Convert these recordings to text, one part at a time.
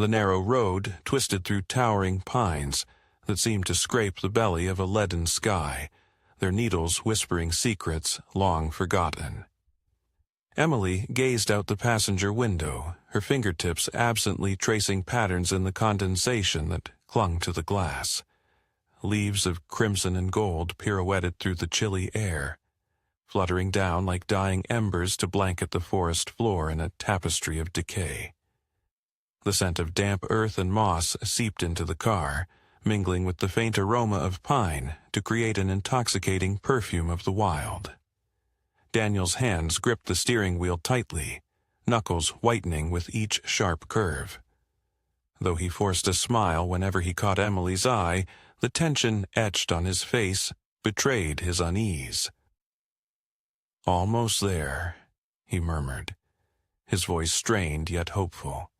The narrow road twisted through towering pines that seemed to scrape the belly of a leaden sky, their needles whispering secrets long forgotten. Emily gazed out the passenger window, her fingertips absently tracing patterns in the condensation that clung to the glass. Leaves of crimson and gold pirouetted through the chilly air, fluttering down like dying embers to blanket the forest floor in a tapestry of decay. The scent of damp earth and moss seeped into the car, mingling with the faint aroma of pine to create an intoxicating perfume of the wild. Daniel's hands gripped the steering wheel tightly, knuckles whitening with each sharp curve. Though he forced a smile whenever he caught Emily's eye, the tension etched on his face betrayed his unease. "Almost there," he murmured, his voice strained yet hopeful.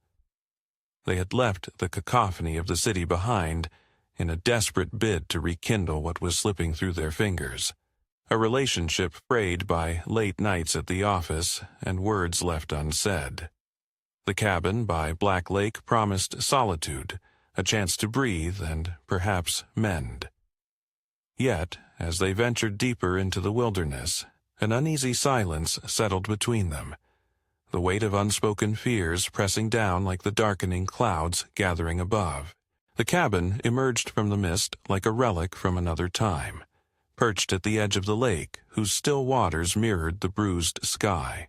They had left the cacophony of the city behind in a desperate bid to rekindle what was slipping through their fingers. A relationship frayed by late nights at the office and words left unsaid. The cabin by Black Lake promised solitude, a chance to breathe and perhaps mend. Yet, as they ventured deeper into the wilderness, an uneasy silence settled between them, the weight of unspoken fears pressing down like the darkening clouds gathering above. The cabin emerged from the mist like a relic from another time, perched at the edge of the lake, whose still waters mirrored the bruised sky.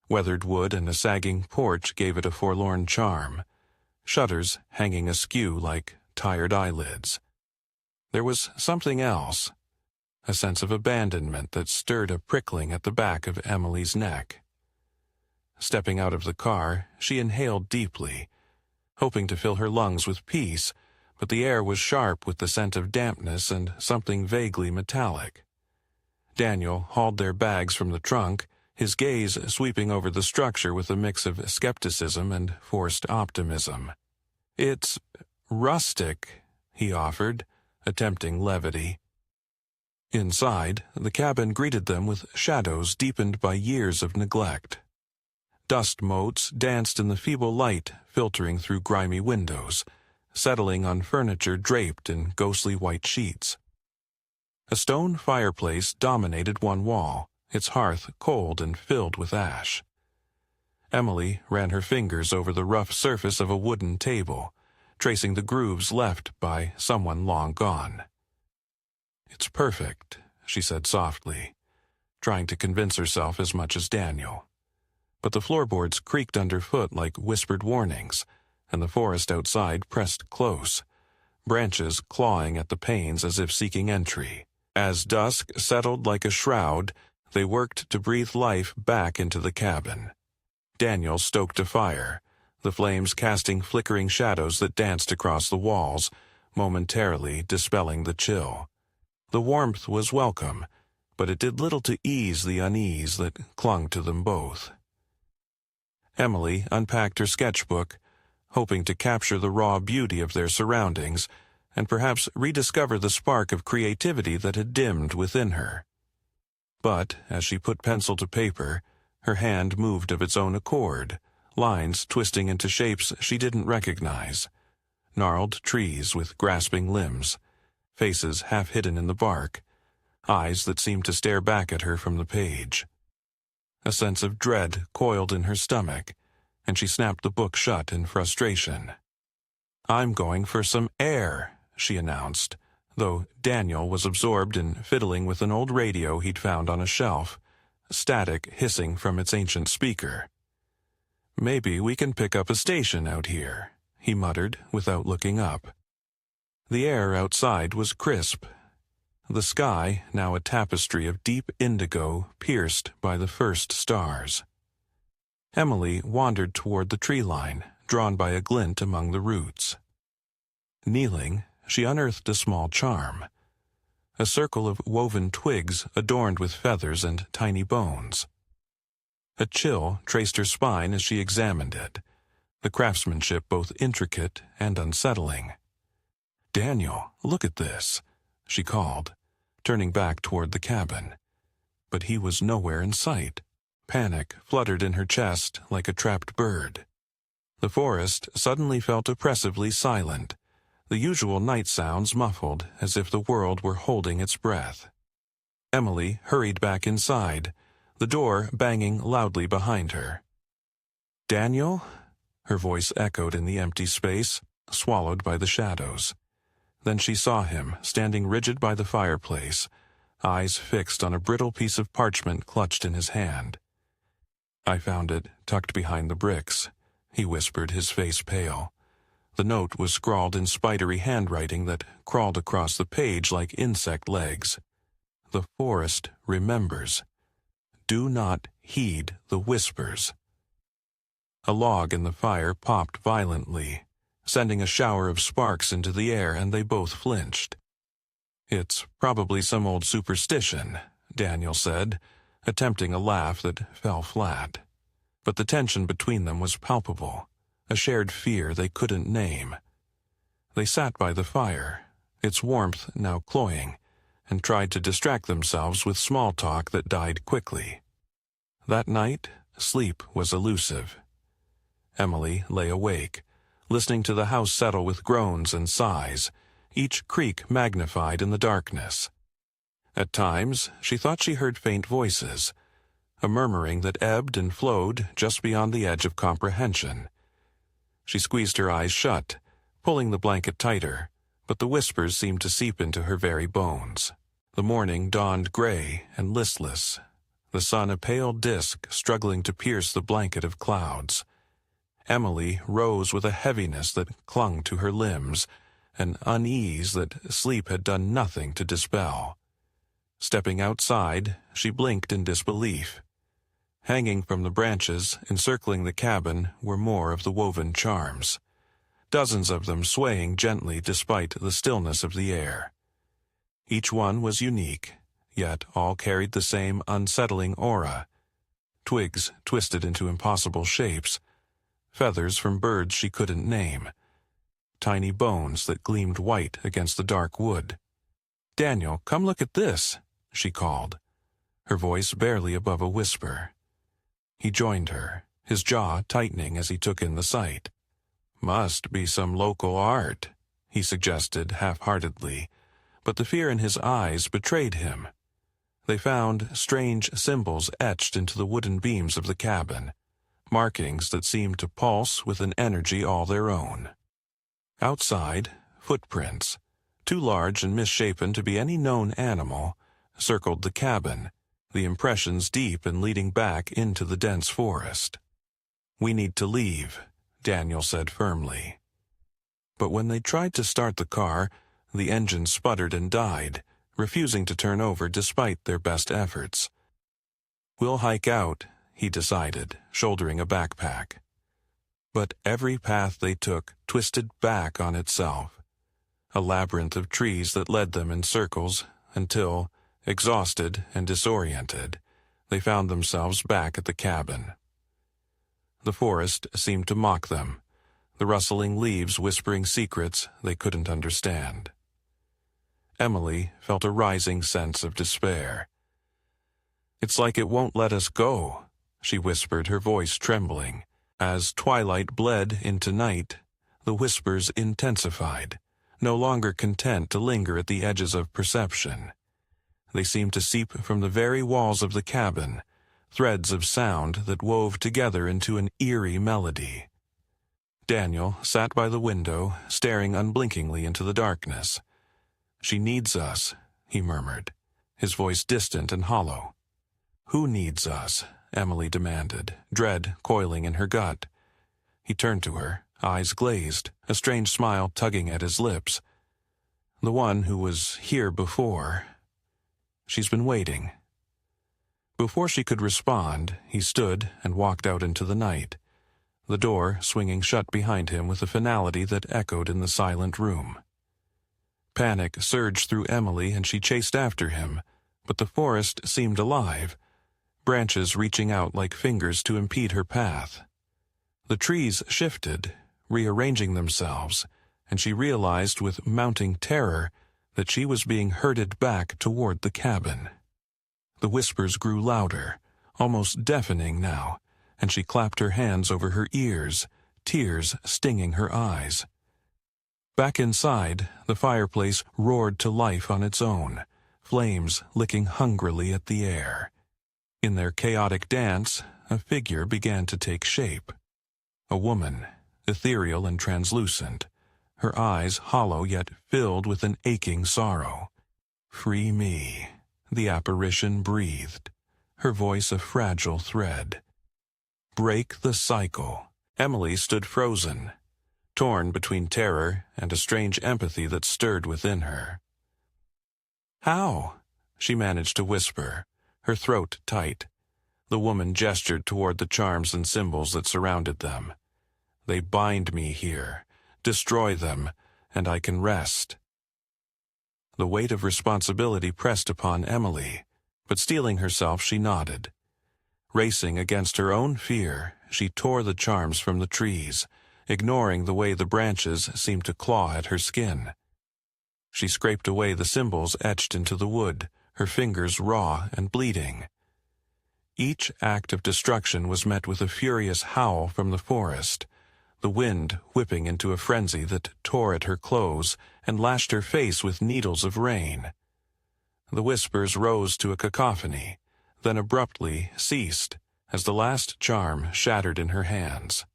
Weathered wood and a sagging porch gave it a forlorn charm, shutters hanging askew like tired eyelids. There was something else, a sense of abandonment that stirred a prickling at the back of Emily's neck. Stepping out of the car, she inhaled deeply, hoping to fill her lungs with peace, but the air was sharp with the scent of dampness and something vaguely metallic. Daniel hauled their bags from the trunk, his gaze sweeping over the structure with a mix of skepticism and forced optimism. "It's rustic," he offered, attempting levity. Inside, the cabin greeted them with shadows deepened by years of neglect. Dust motes danced in the feeble light filtering through grimy windows, settling on furniture draped in ghostly white sheets. A stone fireplace dominated one wall, its hearth cold and filled with ash. Emily ran her fingers over the rough surface of a wooden table, tracing the grooves left by someone long gone. "It's perfect," she said softly, trying to convince herself as much as Daniel. But the floorboards creaked underfoot like whispered warnings, and the forest outside pressed close, branches clawing at the panes as if seeking entry. As dusk settled like a shroud, they worked to breathe life back into the cabin. Daniel stoked a fire, the flames casting flickering shadows that danced across the walls, momentarily dispelling the chill. The warmth was welcome, but it did little to ease the unease that clung to them both. Emily unpacked her sketchbook, hoping to capture the raw beauty of their surroundings and perhaps rediscover the spark of creativity that had dimmed within her. But, as she put pencil to paper, her hand moved of its own accord, lines twisting into shapes she didn't recognize. Gnarled trees with grasping limbs, faces half hidden in the bark, eyes that seemed to stare back at her from the page. A sense of dread coiled in her stomach, and she snapped the book shut in frustration. "I'm going for some air," she announced, though Daniel was absorbed in fiddling with an old radio he'd found on a shelf, static hissing from its ancient speaker. "Maybe we can pick up a station out here," he muttered without looking up. The air outside was crisp, the sky now a tapestry of deep indigo pierced by the first stars. Emily wandered toward the tree line, drawn by a glint among the roots. Kneeling, she unearthed a small charm, a circle of woven twigs adorned with feathers and tiny bones. A chill traced her spine as she examined it, the craftsmanship both intricate and unsettling. "Daniel, look at this," she called, turning back toward the cabin. But he was nowhere in sight. Panic fluttered in her chest like a trapped bird. The forest suddenly felt oppressively silent, the usual night sounds muffled as if the world were holding its breath. Emily hurried back inside, the door banging loudly behind her. "Daniel?" Her voice echoed in the empty space, swallowed by the shadows. Then she saw him, standing rigid by the fireplace, eyes fixed on a brittle piece of parchment clutched in his hand. "I found it, tucked behind the bricks," he whispered, his face pale. The note was scrawled in spidery handwriting that crawled across the page like insect legs. "The forest remembers. Do not heed the whispers." A log in the fire popped violently, sending a shower of sparks into the air, and they both flinched. "It's probably some old superstition," Daniel said, attempting a laugh that fell flat. But the tension between them was palpable, a shared fear they couldn't name. They sat by the fire, its warmth now cloying, and tried to distract themselves with small talk that died quickly. That night, sleep was elusive. Emily lay awake, listening to the house settle with groans and sighs, each creak magnified in the darkness. At times, she thought she heard faint voices, a murmuring that ebbed and flowed just beyond the edge of comprehension. She squeezed her eyes shut, pulling the blanket tighter, but the whispers seemed to seep into her very bones. The morning dawned gray and listless, the sun a pale disk struggling to pierce the blanket of clouds. Emily rose with a heaviness that clung to her limbs, an unease that sleep had done nothing to dispel. Stepping outside, she blinked in disbelief. Hanging from the branches, encircling the cabin, were more of the woven charms, dozens of them swaying gently despite the stillness of the air. Each one was unique, yet all carried the same unsettling aura. Twigs twisted into impossible shapes, feathers from birds she couldn't name, tiny bones that gleamed white against the dark wood. "Daniel, come look at this," she called, her voice barely above a whisper. He joined her, his jaw tightening as he took in the sight. "Must be some local art," he suggested half-heartedly, but the fear in his eyes betrayed him. They found strange symbols etched into the wooden beams of the cabin, markings that seemed to pulse with an energy all their own. Outside, footprints, too large and misshapen to be any known animal, circled the cabin, the impressions deep and leading back into the dense forest. "We need to leave," Daniel said firmly. But when they tried to start the car, the engine sputtered and died, refusing to turn over despite their best efforts. "We'll hike out," he decided, shouldering a backpack. But every path they took twisted back on itself, a labyrinth of trees that led them in circles until, exhausted and disoriented, they found themselves back at the cabin. The forest seemed to mock them, the rustling leaves whispering secrets they couldn't understand. Emily felt a rising sense of despair. "It's like it won't let us go," she whispered, her voice trembling. As twilight bled into night, the whispers intensified, no longer content to linger at the edges of perception. They seemed to seep from the very walls of the cabin, threads of sound that wove together into an eerie melody. Daniel sat by the window, staring unblinkingly into the darkness. "She needs us," he murmured, his voice distant and hollow. "Who needs us?" Emily demanded, dread coiling in her gut. He turned to her, eyes glazed, a strange smile tugging at his lips. "The one who was here before. She's been waiting." Before she could respond, he stood and walked out into the night, the door swinging shut behind him with a finality that echoed in the silent room. Panic surged through Emily and she chased after him, but the forest seemed alive, branches reaching out like fingers to impede her path. The trees shifted, rearranging themselves, and she realized with mounting terror that she was being herded back toward the cabin. The whispers grew louder, almost deafening now, and she clapped her hands over her ears, tears stinging her eyes. Back inside, the fireplace roared to life on its own, flames licking hungrily at the air. In their chaotic dance, a figure began to take shape. A woman, ethereal and translucent, her eyes hollow yet filled with an aching sorrow. "Free me," the apparition breathed, her voice a fragile thread. "Break the cycle." Emily stood frozen, torn between terror and a strange empathy that stirred within her. "How?" she managed to whisper, her throat tight. The woman gestured toward the charms and symbols that surrounded them. "They bind me here. Destroy them, and I can rest." The weight of responsibility pressed upon Emily, but steeling herself, she nodded. Racing against her own fear, she tore the charms from the trees, ignoring the way the branches seemed to claw at her skin. She scraped away the symbols etched into the wood, her fingers raw and bleeding. Each act of destruction was met with a furious howl from the forest, the wind whipping into a frenzy that tore at her clothes and lashed her face with needles of rain. The whispers rose to a cacophony, then abruptly ceased as the last charm shattered in her hands.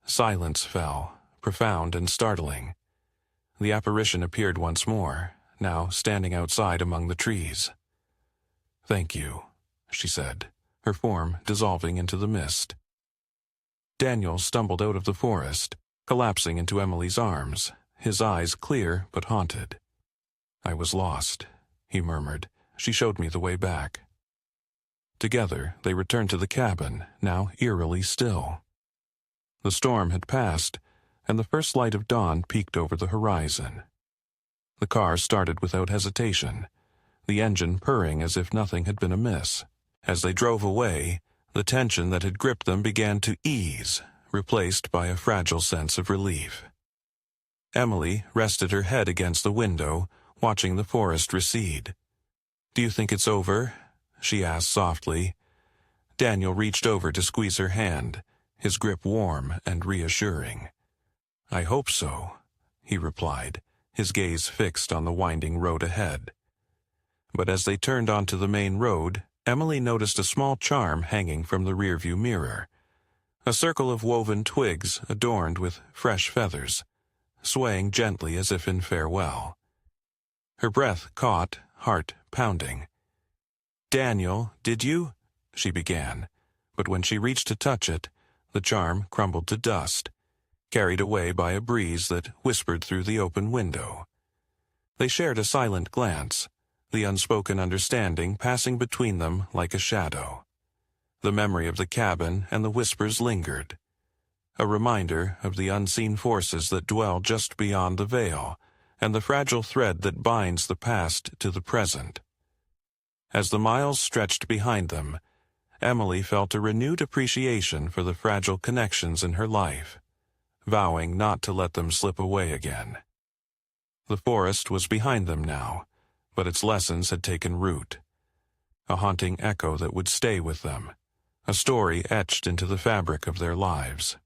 Silence fell, profound and startling. The apparition appeared once more, now standing outside among the trees. "Thank you," she said, her form dissolving into the mist. Daniel stumbled out of the forest, collapsing into Emily's arms, his eyes clear but haunted. "I was lost," he murmured. "She showed me the way back." Together they returned to the cabin, now eerily still. The storm had passed, and the first light of dawn peeked over the horizon. The car started without hesitation, the engine purring as if nothing had been amiss. As they drove away, the tension that had gripped them began to ease, replaced by a fragile sense of relief. Emily rested her head against the window, watching the forest recede. "Do you think it's over?" she asked softly. Daniel reached over to squeeze her hand, his grip warm and reassuring. "I hope so," he replied, his gaze fixed on the winding road ahead. But as they turned onto the main road, Emily noticed a small charm hanging from the rearview mirror. A circle of woven twigs adorned with fresh feathers, swaying gently as if in farewell. Her breath caught, heart pounding. "Daniel, did you?" she began, but when she reached to touch it, the charm crumbled to dust, carried away by a breeze that whispered through the open window. They shared a silent glance, the unspoken understanding passing between them like a shadow. The memory of the cabin and the whispers lingered, a reminder of the unseen forces that dwell just beyond the veil, and the fragile thread that binds the past to the present. As the miles stretched behind them, Emily felt a renewed appreciation for the fragile connections in her life, vowing not to let them slip away again. The forest was behind them now, but its lessons had taken root. A haunting echo that would stay with them, a story etched into the fabric of their lives.